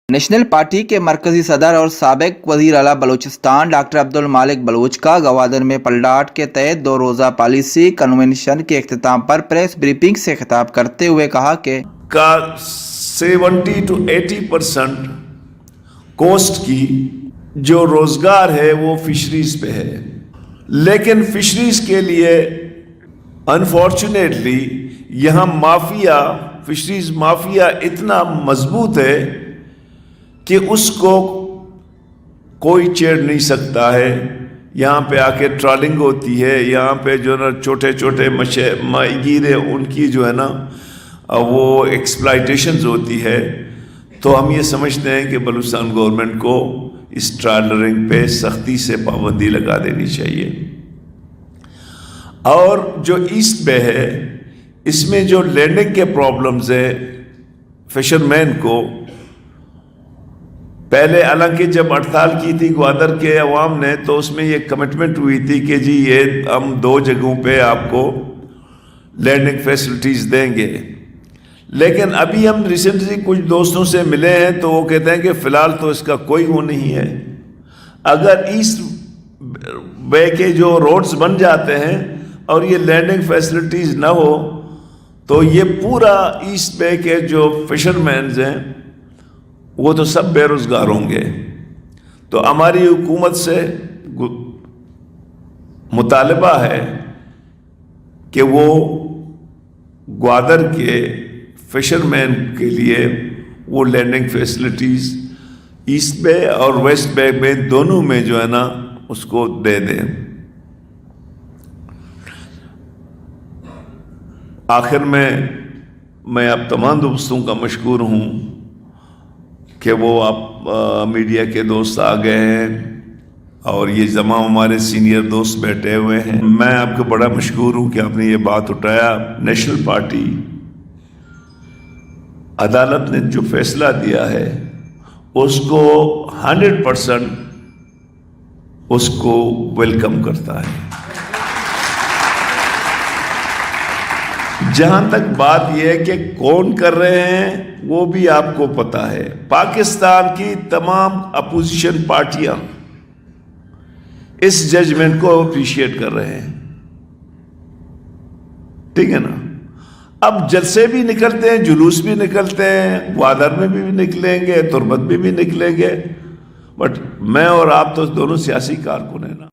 National party کے مرکزی صدر اور سابق وزیر اعلیٰ بلوچستان ڈاکٹر عبد المالک بلوچ کا گوادر میں پلڈاٹ کے تحت 2 روزہ پالیسی کنونشن کے اختتام پر پریس بریفنگ سے خطاب کرتے ہوئے کہا کہ 70 to 80% کوسٹ کی جو روزگار ہے وہ فشریز پہ ہے، لیکن فشریز کے لیے انفارچونیٹلی یہاں فشریز مافیا اتنا مضبوط ہے کہ اس کو کوئی چھیڑ نہیں سکتا ہے۔ یہاں پہ آ کے ٹرالنگ ہوتی ہے، یہاں پہ جو نا چھوٹے چھوٹے ماہی گیر ہیں ان کی جو ہے نا وہ ایکسپلائٹیشنز ہوتی ہے۔ تو ہم یہ سمجھتے ہیں کہ بلوچستان گورنمنٹ کو اس ٹرالرنگ پہ سختی سے پابندی لگا دینی چاہیے۔ اور جو ایسٹ بے ہے اس میں جو لینڈنگ کے پرابلمز ہے فشرمین کو، پہلے حالانکہ جب ہڑتال کی تھی گوادر کے عوام نے تو اس میں یہ کمٹمنٹ ہوئی تھی کہ جی یہ ہم 2 جگہوں پہ آپ کو لینڈنگ فیسلٹیز دیں گے، لیکن ابھی ہم ریسنٹلی کچھ دوستوں سے ملے ہیں تو وہ کہتے ہیں کہ فی الحال تو اس کا کوئی وہ نہیں ہے۔ اگر ایسٹ بے کے جو روڈز بن جاتے ہیں اور یہ لینڈنگ فیسلٹیز نہ ہو تو یہ پورا ایسٹ بے کے جو فشرمینز ہیں وہ تو سب بے روزگار ہوں گے۔ تو ہماری حکومت سے مطالبہ ہے کہ وہ گوادر کے فشرمین کے لیے وہ لینڈنگ فیسلٹیز ایسٹ بے اور ویسٹ بے میں دونوں میں جو ہے نا اس کو دے دیں۔ آخر میں اب تمام دوستوں کا مشکور ہوں کہ وہ آپ میڈیا کے دوست آ گئے ہیں اور یہ تمام ہمارے سینئر دوست بیٹھے ہوئے ہیں۔ میں آپ کو بڑا مشکور ہوں کہ آپ نے یہ بات اٹھایا۔ نیشنل پارٹی عدالت نے جو فیصلہ دیا ہے اس کو 100% اس کو ویلکم کرتا ہے۔ جہاں تک بات یہ ہے کہ کون کر رہے ہیں وہ بھی آپ کو پتہ ہے۔ پاکستان کی تمام اپوزیشن پارٹیاں اس ججمنٹ کو اپریشیٹ کر رہے ہیں، ٹھیک ہے نا۔ اب جلسے بھی نکلتے ہیں، جلوس بھی نکلتے ہیں، گوادر میں بھی نکلیں گے، تربت میں بھی نکلیں گے، بٹ میں اور آپ تو دونوں سیاسی کارکن ہیں نا۔